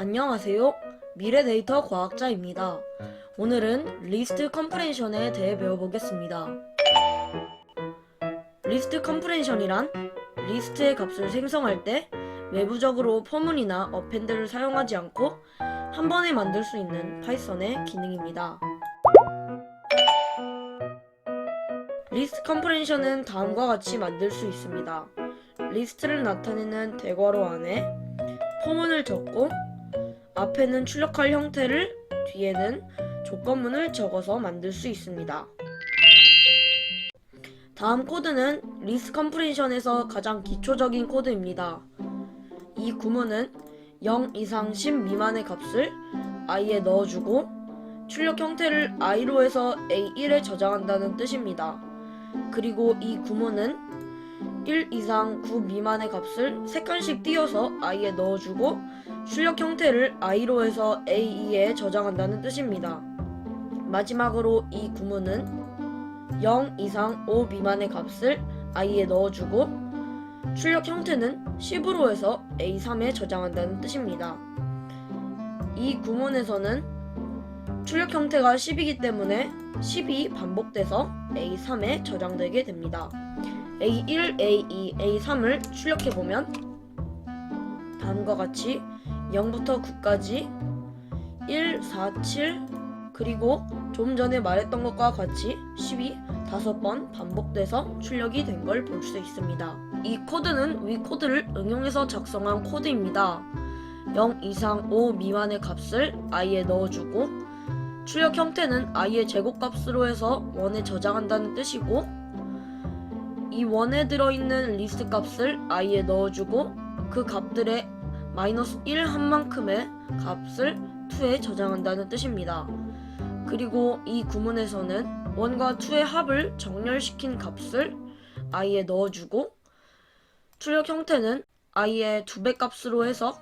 안녕하세요. 미래 데이터 과학자입니다. 오늘은 리스트 컴프레션에 대해 배워보겠습니다. 리스트 컴프레션이란 리스트의 값을 생성할 때 외부적으로 포문이나 어펜드를 사용하지 않고 한 번에 만들 수 있는 파이썬의 기능입니다. 리스트 컴프레션은 다음과 같이 만들 수 있습니다. 리스트를 나타내는 대괄호 안에 포문을 적고 앞에는 출력할 형태를, 뒤에는 조건문을 적어서 만들 수 있습니다. 다음 코드는 리스트 컴프레션에서 가장 기초적인 코드입니다. 이 구문은 0 이상 10 미만의 값을 i에 넣어주고 출력 형태를 i로 해서 a1에 저장한다는 뜻입니다. 그리고 이 구문은 1 이상 9 미만의 값을 3칸씩 띄어서 i에 넣어주고 출력 형태를 i로 해서 a2에 저장한다는 뜻입니다. 마지막으로 이 구문은 0 이상 5 미만의 값을 i에 넣어주고 출력 형태는 10으로 해서 a3에 저장한다는 뜻입니다. 이 구문에서는 출력 형태가 10이기 때문에 10이 반복돼서 a3에 저장되게 됩니다. a1, a2, a3을 출력해보면 다음과 같이 0부터 9까지 1, 4, 7 그리고 좀 전에 말했던 것과 같이 10이 5번 반복돼서 출력이 된 걸 볼 수 있습니다. 이 코드는 위 코드를 응용해서 작성한 코드입니다. 0 이상 5 미만의 값을 i에 넣어주고 출력 형태는 i의 제곱값으로 해서 원에 저장한다는 뜻이고 이 원에 들어있는 리스트 값을 i에 넣어주고 그 값들의 -1 한만큼의 값을 2에 저장한다는 뜻입니다. 그리고 이 구문에서는 1과 2의 합을 정렬시킨 값을 i에 넣어주고 출력 형태는 i의 2배 값으로 해서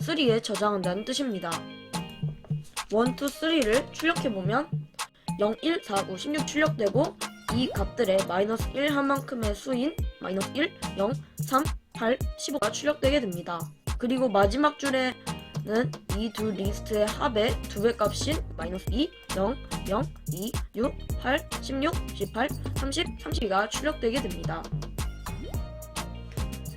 3에 저장한다는 뜻입니다. 1, 2, 3를 출력해보면 0, 1, 4, 9, 16 출력되고 이 값들의 -1 한만큼의 수인 -1, 0, 3, 8, 15가 출력되게 됩니다. 그리고 마지막 줄에는 이 두 리스트의 합의 2배 값인 -2, 0, 0, 2, 6, 8, 16, 18, 30, 32가 출력되게 됩니다.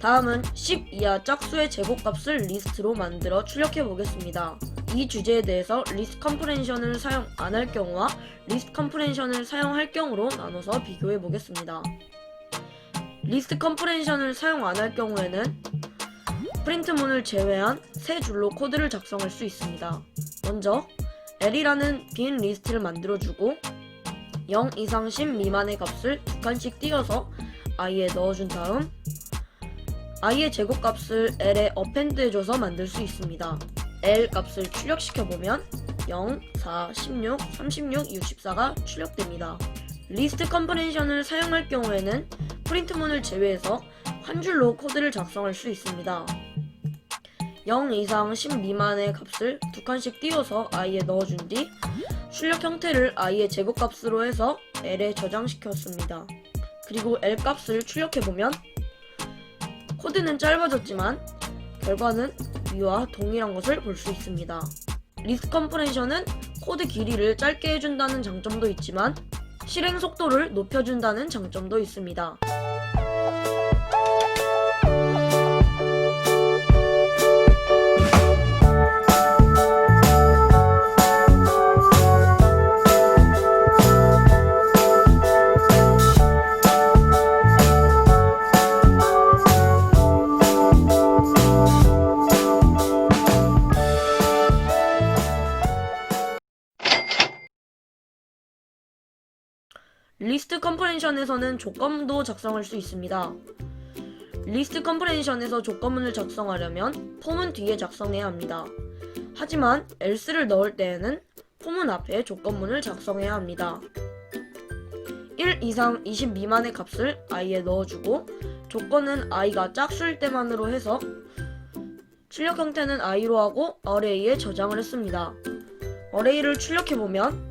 다음은 10 이하 짝수의 제곱값을 리스트로 만들어 출력해 보겠습니다. 이 주제에 대해서 리스트 컴프레션을 사용 안 할 경우와 리스트 컴프레션을 사용할 경우로 나눠서 비교해 보겠습니다. 리스트 컴프레션을 사용 안 할 경우에는 프린트문을 제외한 세 줄로 코드를 작성할 수 있습니다. 먼저 L이라는 빈 리스트를 만들어주고 0 이상 10 미만의 값을 2칸씩 띄어서 i에 넣어준 다음 i의 제곱값을 L에 어펜드해줘서 만들 수 있습니다. L 값을 출력시켜보면 0, 4, 16, 36, 64가 출력됩니다. 리스트 컴프레션을 사용할 경우에는 프린트문을 제외해서 한 줄로 코드를 작성할 수 있습니다. 0 이상 10 미만의 값을 2칸씩 띄워서 i에 넣어준 뒤 출력 형태를 i의 제곱값으로 해서 L에 저장시켰습니다. 그리고 L 값을 출력해보면 코드는 짧아졌지만 결과는 위와 동일한 것을 볼 수 있습니다. 리스트 컴프레션은 코드 길이를 짧게 해준다는 장점도 있지만 실행 속도를 높여준다는 장점도 있습니다. 리스트 컴프레션에서는 조건문도 작성할 수 있습니다. 리스트 컴프레션에서 조건문을 작성하려면 포문 뒤에 작성해야 합니다. 하지만 else를 넣을 때에는 포문 앞에 조건문을 작성해야 합니다. 1 이상 20 미만의 값을 i에 넣어주고 조건은 i가 짝수일 때만으로 해서 출력 형태는 i로 하고 array에 저장을 했습니다. array를 출력해보면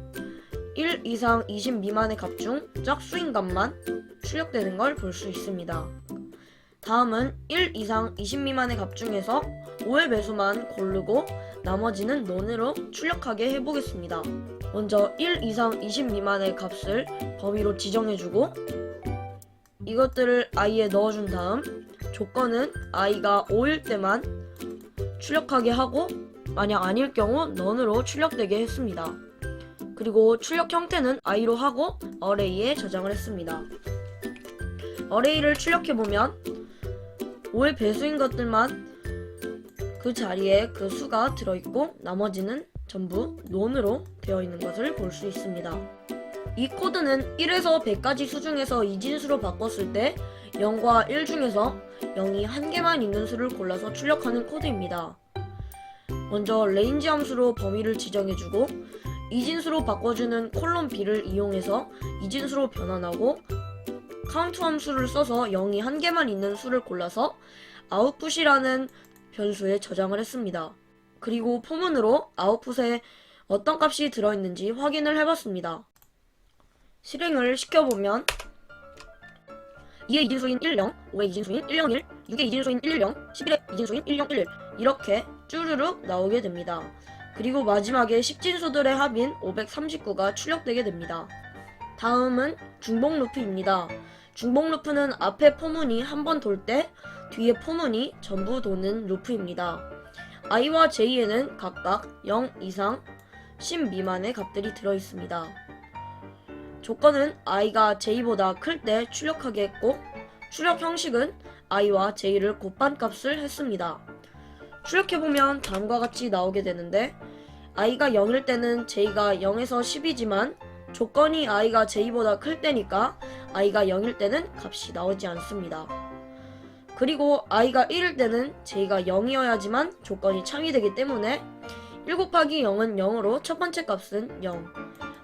1 이상 20 미만의 값 중 짝수인 값만 출력되는 걸 볼 수 있습니다. 다음은 1 이상 20 미만의 값 중에서 5의 배수만 고르고 나머지는 논으로 출력하게 해보겠습니다. 먼저 1 이상 20 미만의 값을 범위로 지정해주고 이것들을 i에 넣어준 다음 조건은 i가 5일 때만 출력하게 하고 만약 아닐 경우 none으로 출력되게 했습니다. 그리고 출력 형태는 i로 하고 array에 저장을 했습니다. array를 출력해보면 5의 배수인 것들만 그 자리에 그 수가 들어있고 나머지는 전부 none으로 되어 있는 것을 볼 수 있습니다. 이 코드는 1에서 100까지 수 중에서 이진수로 바꿨을 때 0과 1 중에서 0이 한 개만 있는 수를 골라서 출력하는 코드입니다. 먼저 range 함수로 범위를 지정해주고 이진수로 바꿔주는 콜론 b를 이용해서 이진수로 변환하고 count 함수를 써서 0이 한 개만 있는 수를 골라서 output이라는 변수에 저장을 했습니다. 그리고 포문으로 아웃풋에 어떤 값이 들어있는지 확인을 해봤습니다. 실행을 시켜보면 2의 이진수인 10, 5의 이진수인 101, 6의 이진수인 110, 11의 이진수인 101 이렇게 쭈르륵 나오게 됩니다. 그리고 마지막에 10진수들의 합인 539가 출력되게 됩니다. 다음은 중복 루프입니다. 중복 루프는 앞에 포문이 한 번 돌 때 뒤에 포문이 전부 도는 루프입니다. i와 j에는 각각 0 이상 10 미만의 값들이 들어있습니다. 조건은 i가 j보다 클 때 출력하게 했고 출력 형식은 i와 j를 곱반값을 했습니다. 출력해보면 다음과 같이 나오게 되는데 i가 0일 때는 j가 0에서 10이지만 조건이 i가 j보다 클 때니까 i가 0일 때는 값이 나오지 않습니다. 그리고 i가 1일 때는 j가 0이어야지만 조건이 참이되기 때문에 1 곱하기 0은 0으로 첫 번째 값은 0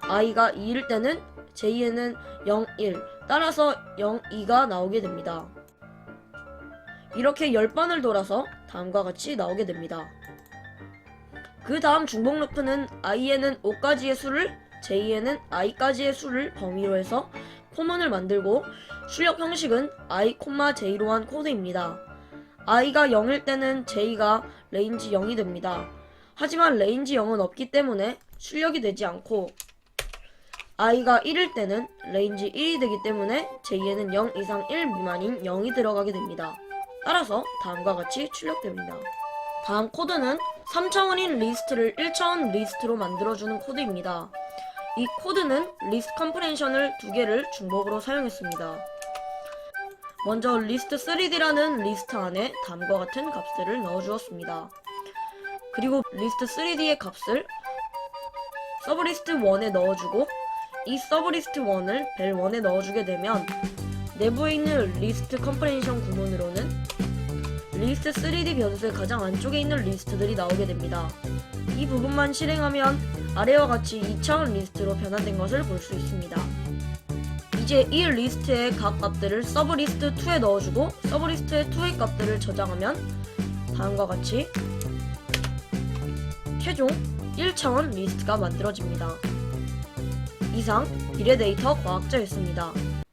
i가 2일 때는 j에는 0, 1 따라서 0, 2가 나오게 됩니다. 이렇게 10번을 돌아서 다음과 같이 나오게 됩니다. 그 다음 중복 루프는 i에는 5까지의 수를 j에는 i까지의 수를 범위로 해서 포문을 만들고 출력 형식은 i, j로 한 코드입니다. i가 0일 때는 j가 range 0이 됩니다. 하지만 range 0은 없기 때문에 출력이 되지 않고 i가 1일 때는 range 1이 되기 때문에 j에는 0 이상 1 미만인 0이 들어가게 됩니다. 따라서 다음과 같이 출력됩니다. 다음 코드는 3차원인 리스트를 1차원 리스트로 만들어주는 코드입니다. 이 코드는 리스트 컴프레hension을 2개를 중복으로 사용했습니다. 먼저 리스트 3D라는 리스트 안에 다음과 같은 값들을 넣어주었습니다. 그리고 리스트 3D의 값을 서브리스트 1에 넣어주고 이 서브리스트 1을 벨 1에 넣어주게 되면 내부에 있는 리스트 컴프레hension 구문으로는 리스트 3D 변수의 가장 안쪽에 있는 리스트들이 나오게 됩니다. 이 부분만 실행하면 아래와 같이 2차원 리스트로 변환된 것을 볼 수 있습니다. 이제 이 리스트의 각 값들을 서브리스트 2에 넣어주고 서브리스트 2의 값들을 저장하면 다음과 같이 최종 1차원 리스트가 만들어집니다. 이상 비례데이터 과학자였습니다.